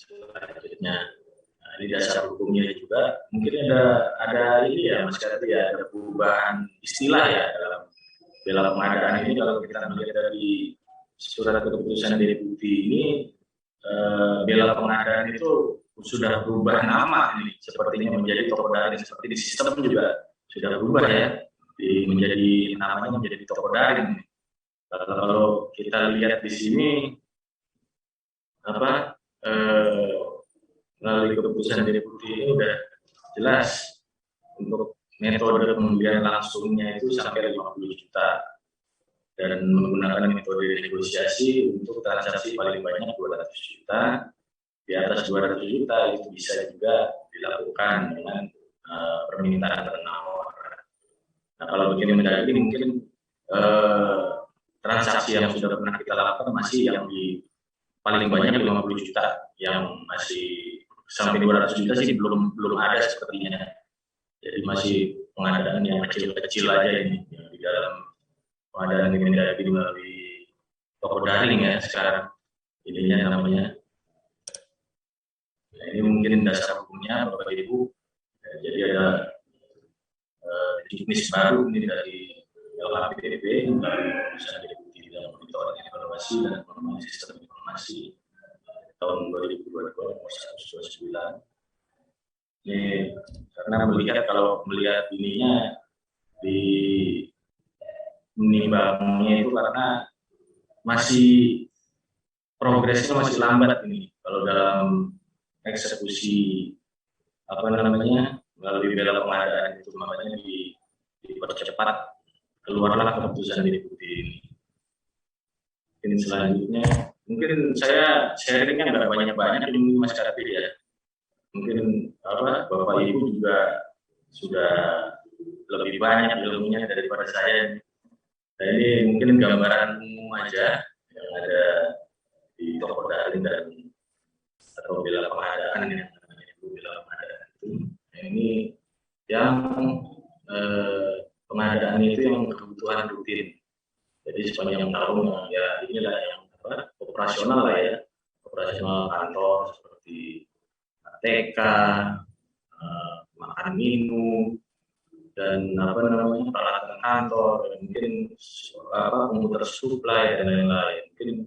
selanjutnya. Nah, di dasar hukumnya juga mungkin ada ini ya Mas Karti ya, ada perubahan istilah ya dalam bela pengadaan ini. Kalau kita melihat dari surat keputusan deputi ini, bela pengadaan itu sudah berubah nama ini, sepertinya menjadi toko daring. Seperti di sistem juga sudah berubah ya, menjadi namanya menjadi toko daring. Kalau kita lihat di sini melalui keputusan deputi ini udah jelas untuk metode pembelian langsungnya itu sampai 50 juta dan menggunakan metode negosiasi untuk transaksi paling banyak 200 juta. Di atas 200 juta itu bisa juga dilakukan dengan permintaan penawar. Nah, kalau begini menjadi mungkin transaksi yang sudah pernah kita lakukan masih yang di paling banyak 50 juta, yang masih sampai 200 juta sih belum ada sepertinya. Jadi masih pengadaan yang kecil-kecil aja ini yang di dalam pengadaan Kemendagri melalui toko daring ya sekarang ininya namanya. Nah, ini mungkin dasar hukumnya Bapak Ibu. Jadi ada jenis baru ini dari LHPP melalui keputusan deputi dalam monitoring evaluasi dan pengembangan sistem informasi tahun 2022 nomor 129. Ini karena kalau melihat ininya di menimbangnya itu karena masih progresnya masih lambat ini kalau dalam eksekusi melalui bela pengadaan itu, makanya dipercepat keluarlah keputusan deputi ini. Ini selanjutnya mungkin saya sharingnya nggak banyak ini Mas Karti ya. Mungkin Bapak Ibu juga sudah lebih banyak ilmunya daripada saya. Nah, ini mungkin gambaran umum aja yang ada di toko daring dan atau bela pengadaan yang namanya bela pengadaan itu. Nah, ini yang pengadaan itu yang kebutuhan rutin. Jadi sepanjang tahun ya inilah yang operasional lah ya, operasional kantor seperti TK, makan minum dan peralatan kantor, dan mungkin komputer supply dan lain-lain. Mungkin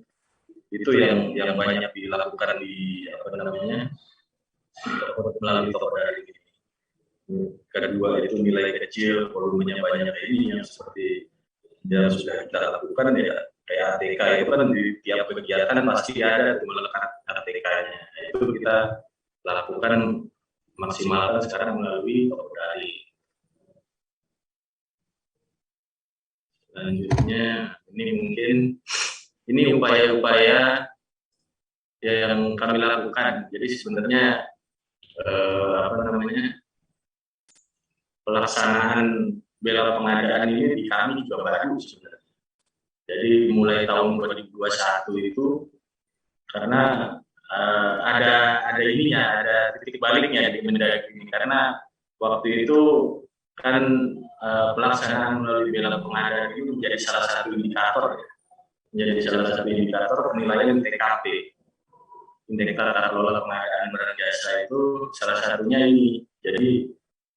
itu yang banyak dilakukan di melalui toko daring ini. Kedua itu nilai kecil, volumenya banyak ini yang seperti yang sudah kita lakukan ya, kayak ATK itu kan di tiap kegiatan pasti ada melekat ATK-nya. Itu kita lakukan maksimalkan sekarang melalui toko daring. Selanjutnya ini upaya-upaya yang kami lakukan. Jadi sebenarnya pelaksanaan bela pengadaan ini di kami juga baru sebenarnya. Jadi mulai tahun 2021 itu karena ada titik baliknya di Kemendagri ini, karena waktu itu kan pelaksanaan melalui bela pengadaan itu menjadi salah satu indikator penilaian TKP, indeks tata kelola pengadaan barang jasa itu salah satunya ini. Jadi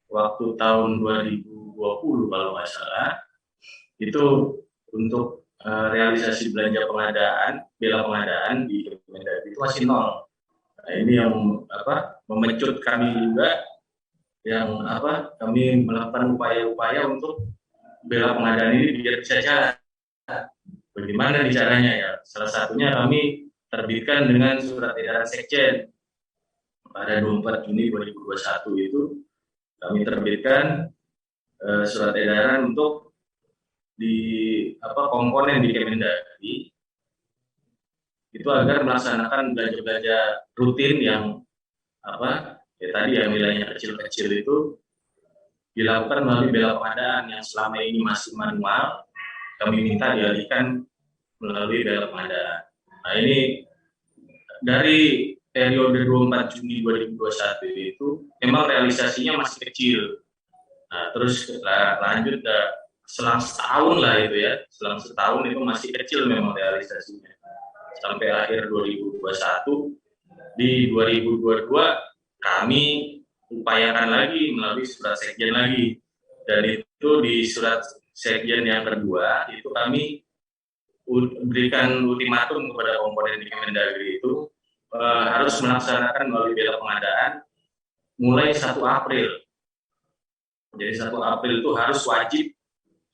waktu tahun 2020 kalau nggak salah itu untuk realisasi belanja bela pengadaan di Kemendagri itu masih nol. Nah, ini yang memecut kami juga, yang kami melakukan upaya-upaya untuk bela pengadaan ini biar bisa jalan. Bagaimana caranya ya? Salah satunya kami terbitkan dengan surat edaran Sekjen pada 24 Juni 2021 itu kami terbitkan surat edaran untuk di komponen di Kemendagri itu agar melaksanakan belanja-belanja rutin yang tadi yang nilainya kecil-kecil itu dilakukan melalui bela pengadaan yang selama ini masih manual, kami minta dialihkan melalui bela pengadaan. Nah, ini dari periode 24 Juni 2021 itu memang realisasinya masih kecil. Nah, terus lanjut selang setahun lah itu ya, selang setahun itu masih kecil memang realisasinya. Sampai akhir 2021 di 2022 kami upayakan lagi melalui surat sekjen lagi, dan itu di surat sekjen yang kedua itu kami berikan ultimatum kepada komponen di Kemendagri itu harus melaksanakan melalui bela pengadaan mulai 1 April. Jadi 1 April itu harus wajib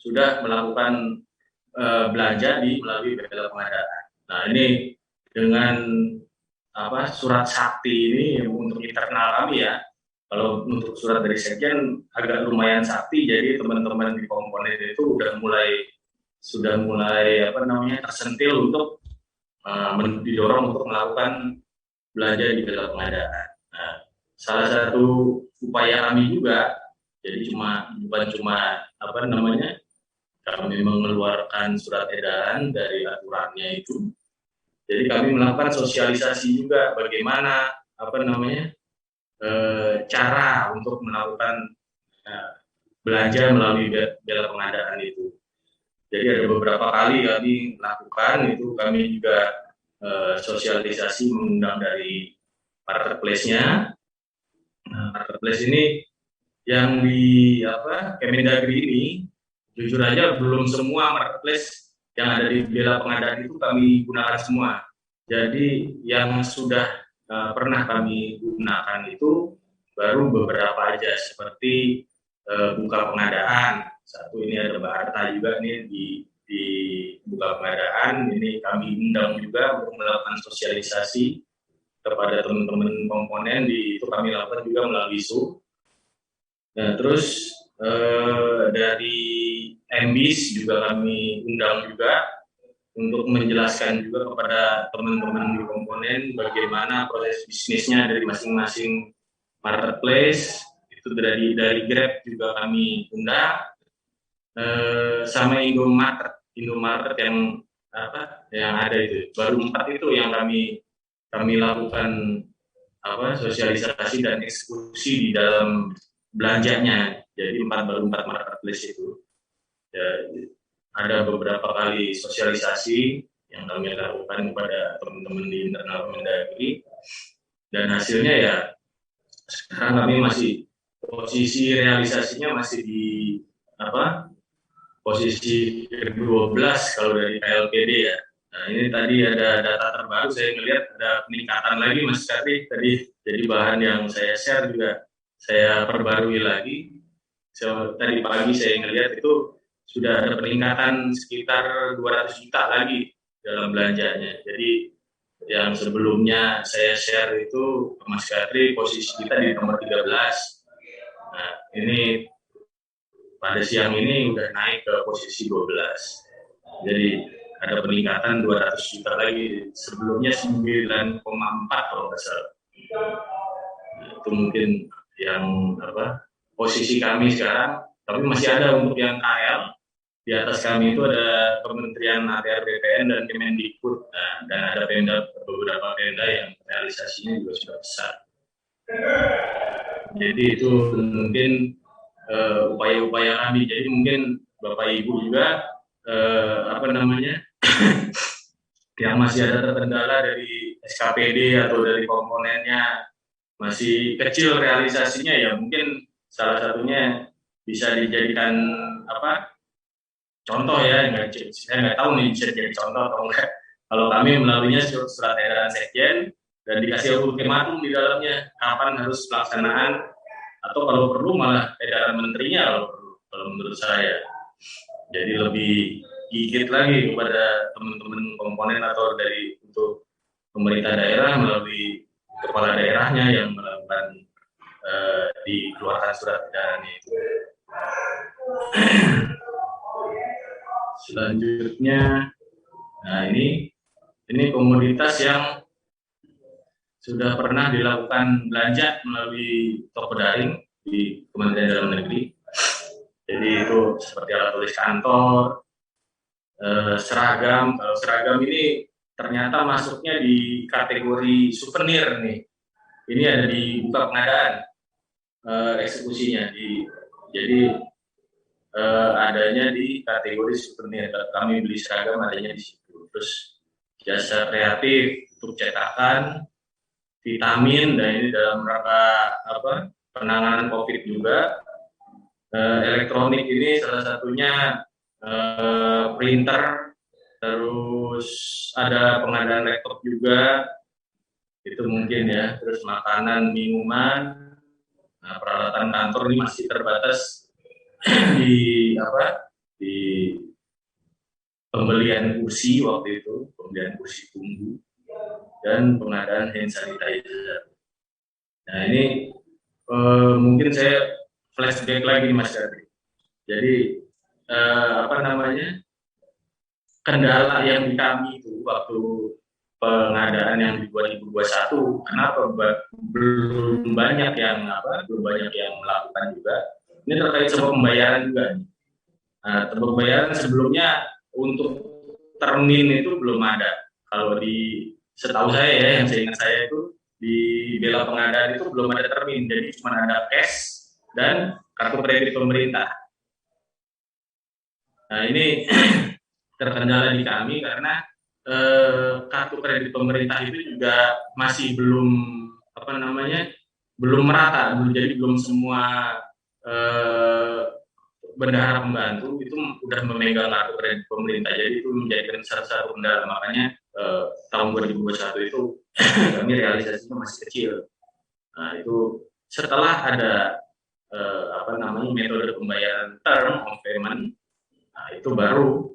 sudah melakukan belanja melalui bela pengadaan. Nah, ini dengan surat sakti ini untuk internal kami ya. Kalau untuk surat dari sekjen agak lumayan sakti, jadi teman-teman di komponen itu sudah mulai tersentil untuk didorong untuk melakukan belanja di bela pengadaan. Nah, salah satu upaya kami juga, jadi bukan cuma kami mengeluarkan surat edaran dari aturannya itu. Jadi kami melakukan sosialisasi juga bagaimana cara untuk melakukan belanja melalui bela pengadaan itu. Jadi ada beberapa kali kami lakukan itu, kami juga sosialisasi mengundang dari marketplace-nya. Nah, marketplace ini yang di Kemendagri ini, jujur aja belum semua marketplace yang ada di bela pengadaan itu kami gunakan semua. Jadi yang sudah pernah kami gunakan itu baru beberapa aja, seperti buka pengadaan. Satu ini ada Mbak Arta juga nih di buka pengadaan. Ini kami undang juga untuk melakukan sosialisasi kepada teman-teman komponen, itu kami lakukan juga melalui Zoom. Nah, terus dari MBIS juga kami undang juga untuk menjelaskan juga kepada teman-teman di komponen bagaimana proses bisnisnya dari masing-masing marketplace. Itu dari Grab juga kami undang, sama Indomaret yang ada itu. Baru 4 itu yang kami lakukan sosialisasi dan eksekusi di dalam belanjanya. Jadi baru 4 marketplace itu. Ya, ada beberapa kali sosialisasi yang kami lakukan kepada teman-teman di internal Kemendagri, dan hasilnya ya sekarang kami masih posisi realisasinya masih di posisi ke-12 kalau dari KLPD ya. Nah, ini tadi ada data terbaru, saya melihat ada peningkatan lagi Mas Karti tadi, jadi bahan yang saya share juga saya perbarui lagi. Tadi pagi saya melihat itu sudah ada peningkatan sekitar 200 juta lagi dalam belanjanya. Jadi yang sebelumnya saya share itu Mas Katri posisi kita di nomor 13. Nah, ini pada siang ini udah naik ke posisi 12. Jadi ada peningkatan 200 juta lagi. Sebelumnya 9,4 kalau nggak salah. Nah, itu mungkin yang posisi kami sekarang. Tapi masih ada untuk yang KL. Di atas kami itu ada Kementerian ATR BPN dan Kemendikbud, dan ada beberapa pemda yang realisasinya juga sudah besar. Jadi itu mungkin upaya-upaya kami. Jadi mungkin Bapak Ibu juga yang masih ada terkendala dari SKPD atau dari komponennya masih kecil realisasinya, ya mungkin salah satunya bisa dijadikan contoh ya, saya nggak tahu nih bisa jadi contoh atau enggak. Kalau kami melaluinya surat edaran sekjen dan dikasih ultimatum di dalamnya kapan harus pelaksanaan, atau kalau perlu malah edaran menterinya kalau menurut saya. Jadi lebih gigit lagi kepada teman-teman komponen atau untuk pemerintah daerah melalui kepala daerahnya yang melakukan dikeluarkan surat edarannya itu. Selanjutnya, nah ini komoditas yang sudah pernah dilakukan belanja melalui toko daring di Kementerian Dalam Negeri. Jadi itu seperti alat tulis kantor, seragam. Kalau seragam ini ternyata masuknya di kategori souvenir nih. Ini ada di buka pengadaan eksekusinya. Jadi adanya di kategori souvenir. Kami beli seragam adanya di situ. Terus jasa kreatif untuk cetakan, vitamin, dan ini dalam rangka penanganan COVID juga. Elektronik ini salah satunya printer, terus ada pengadaan laptop juga, itu mungkin ya. Terus makanan, minuman, peralatan kantor ini masih terbatas di di pembelian kursi waktu itu, pembelian kursi tunggu, dan pengadaan hand sanitizer. Nah ini mungkin saya flashback lagi Mas Kadri. Jadi kendala yang di kami itu waktu pengadaan yang di 2021, kenapa belum banyak yang melakukan juga. Ini terkait sama pembayaran juga. Nah, pembayaran sebelumnya untuk termin itu belum ada. Kalau di setahu saya ya, yang saya ingat saya itu di bela pengadaan itu belum ada termin, jadi cuma ada cash dan kartu kredit pemerintah. Nah ini terkendala di kami karena kartu kredit pemerintah itu juga masih belum belum merata, jadi belum semua bendahara pembantu itu udah memegang kartu kredit pemerintah, jadi itu menjadikan salah satu kendala. Makanya tahun 2021 itu kami realisasinya masih kecil. Nah itu setelah ada metode pembayaran term of payment, nah itu baru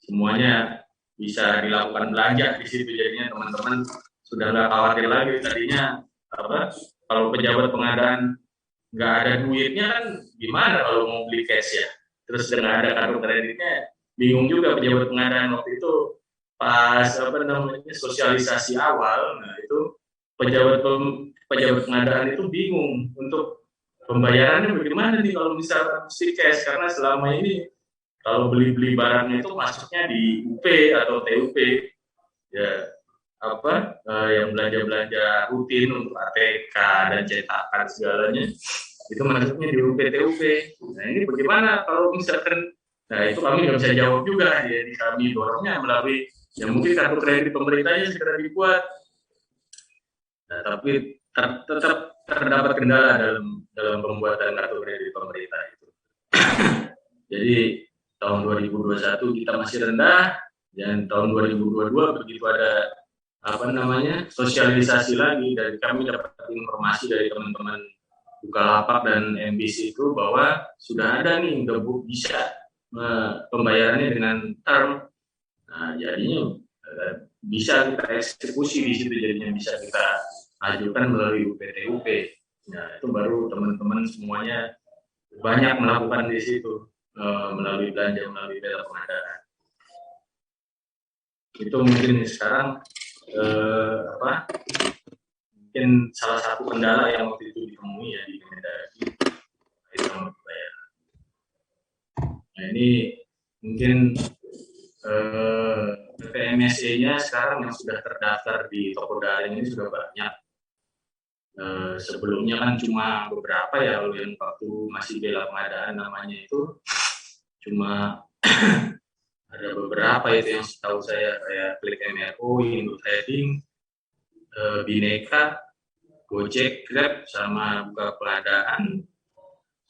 semuanya bisa dilakukan belanja di situ. Jadinya teman-teman sudah nggak khawatir lagi. Tadinya kalau pejabat pengadaan nggak ada duitnya kan gimana kalau mau beli cash ya, terus nggak ada kartu kreditnya, bingung juga pejabat pengadaan waktu itu. Pas sosialisasi awal, nah itu pejabat pengadaan itu bingung untuk pembayarannya bagaimana nih kalau misalnya mesti cash, karena selama ini kalau beli barangnya itu masuknya di UP atau TUP ya, yang belanja rutin untuk ATK dan cetakan segalanya itu masuknya di UP TUP. Nah ini bagaimana kalau misalkan, nah itu kami nggak bisa jawab juga, jadi kami dorongnya melalui mungkin kartu kredit pemerintahnya segera dibuat. Nah tapi tetap terdapat kendala dalam pembuatan kartu kredit pemerintah itu. Jadi tahun 2021 kita masih rendah, dan tahun 2022 begitu ada sosialisasi lagi, dari kami dapat informasi dari teman-teman Bukalapak dan MBC itu bahwa sudah ada nih, udah bisa pembayarannya dengan term. Nah jadinya bisa kita eksekusi di situ, jadinya bisa kita ajukan melalui UPTUP. Nah itu baru teman-teman semuanya banyak melakukan di situ, melalui belanja, melalui bela pengadaan. Itu mungkin sekarang mungkin salah satu kendala yang waktu itu ditemui ya di Kemendagri itu pembayaran. Nah ini mungkin PPMSE-nya sekarang yang sudah terdaftar di toko daring ini sudah banyak. Sebelumnya kan cuma beberapa ya, kalau yang waktu masih bela pengadaan namanya itu cuma ada beberapa itu yang setahu saya, kayak Klik MRO, Indo Trading, Bineka, Gojek, Grab, sama Buka Pengadaan,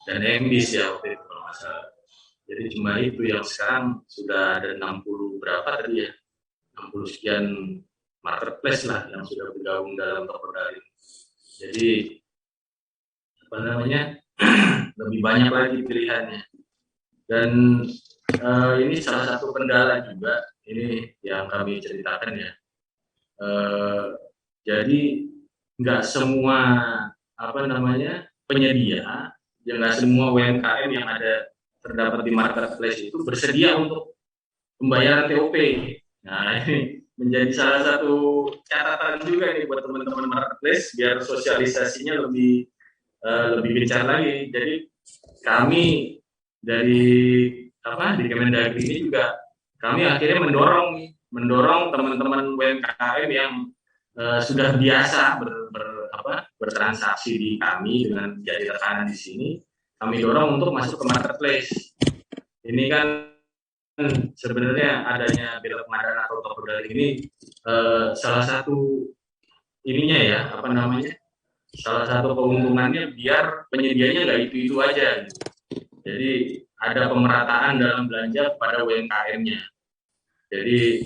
dan MBIS ya waktu itu kalau nggak salah. Jadi cuma itu yang sekarang sudah ada 60 berapa tadi ya, 60 sekian marketplace lah yang sudah bergabung dalam toko daring. Jadi lebih banyak lagi pilihannya. Dan ini salah satu kendala juga ini yang kami ceritakan ya. Jadi nggak semua penyedia, nggak semua UMKM yang ada terdapat di marketplace itu bersedia untuk pembayaran TOP. Nah ini menjadi salah satu catatan juga nih buat teman-teman marketplace, biar sosialisasinya lebih gencar lagi. Jadi kami dari di Kemendagri ini juga kami akhirnya mendorong teman-teman UMKM yang sudah biasa bertransaksi di kami dengan jadi rekanan di sini, kami dorong untuk masuk ke marketplace. Ini kan sebenarnya adanya bela pengadaan atau toko daring ini salah satu ininya ya, apa namanya, salah satu keuntungannya biar penyedianya nggak itu-itu aja. Jadi ada pemerataan dalam belanja pada UMKM-nya. Jadi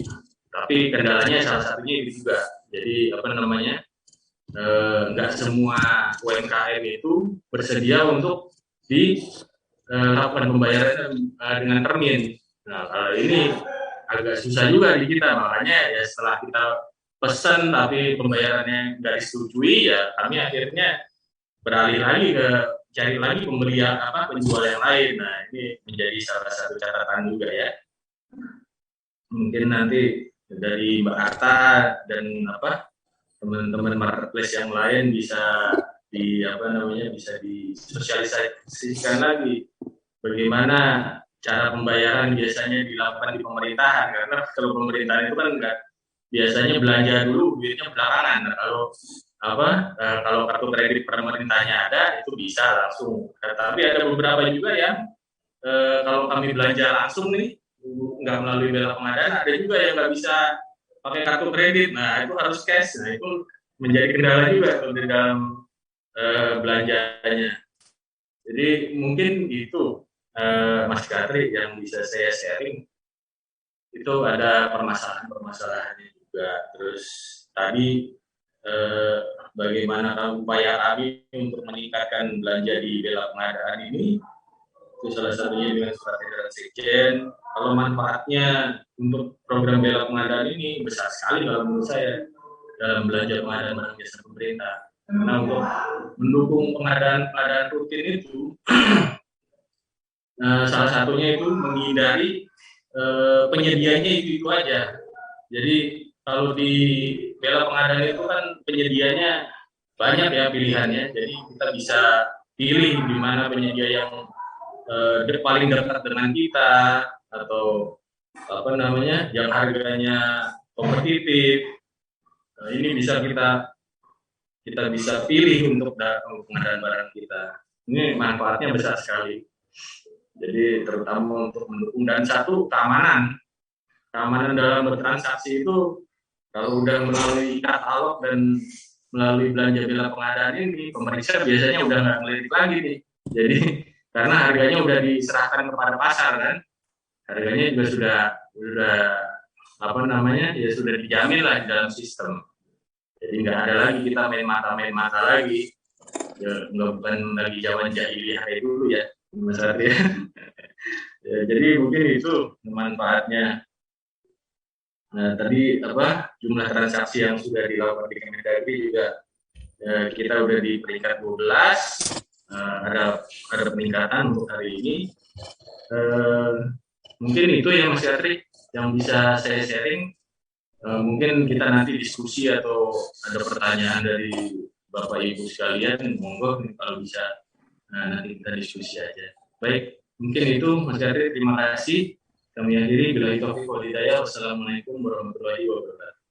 tapi kendalanya salah satunya itu juga. Jadi apa namanya, nggak semua UMKM itu bersedia untuk dilakukan pembayaran dengan termin. Nah kalau ini agak susah juga di kita, makanya ya setelah kita pesan tapi pembayarannya nggak disetujui, ya kami akhirnya beralih lagi ke cari lagi pembeli apa penjual yang lain. Nah ini menjadi salah satu catatan juga ya. Mungkin nanti dari Mbak Arta dan apa teman-teman marketplace yang lain bisa di apa namanya bisa disosialisasikan lagi bagaimana cara pembayaran biasanya dilakukan di pemerintahan, karena kalau pemerintahan itu kan enggak, biasanya belanja dulu duitnya belakangan. Nah, kalau apa kalau kartu kredit pemerintahnya ada itu bisa langsung. Tapi ada beberapa juga yang kalau kami belanja langsung nih nggak melalui bela pengadaan, ada juga yang nggak bisa pakai kartu kredit. Nah itu harus cash. Nah itu menjadi kendala juga kalau di dalam belanjanya. Jadi mungkin itu Mas Katri yang bisa saya sharing. Itu ada permasalahan-permasalahannya juga. Terus tadi eh, bagaimana upaya kami untuk meningkatkan belanja di bela pengadaan ini, itu salah satunya dengan surat edaran sekjen. Kalau manfaatnya untuk program bela pengadaan ini besar sekali kalau menurut saya dalam belanja pengadaan barang jasa pemerintah. Karena untuk mendukung pengadaan rutin itu, salah satunya itu menghindari penyedianya itu aja. Jadi kalau di bela pengadaan itu kan penyedianya banyak ya pilihannya. Jadi kita bisa pilih di mana penyedia yang paling dekat dengan kita atau apa namanya yang harganya kompetitif. Nah, ini bisa kita bisa pilih untuk pengadaan barang kita. Ini manfaatnya besar sekali. Jadi terutama untuk mendukung, dan satu keamanan dalam bertransaksi itu kalau udah melalui katalog dan melalui belanja bela pengadaan ini, pemeriksa biasanya udah nggak ngelirik lagi nih. Jadi karena harganya udah diserahkan kepada pasar kan, harganya juga sudah apa namanya ya sudah dijamin lah di dalam sistem. Jadi nggak ada lagi kita main mata lagi. Ya, nggak bukan lagi zaman jahiliyah kayak dulu ya, Mas Satria. Ya, jadi mungkin itu manfaatnya. Nah, tadi apa jumlah transaksi yang sudah dilakukan di Kemendagri juga kita udah di peringkat 12, ada peningkatan untuk hari ini. Mungkin itu ya Mas Yatri yang bisa saya sharing. Mungkin kita nanti diskusi atau ada pertanyaan dari Bapak Ibu sekalian, monggo kalau bisa nanti kita diskusi aja. Baik, mungkin itu Mas Yatri, terima kasih. Kami akhiri, bila itu hidayah. Wassalamualaikum warahmatullahi wabarakatuh.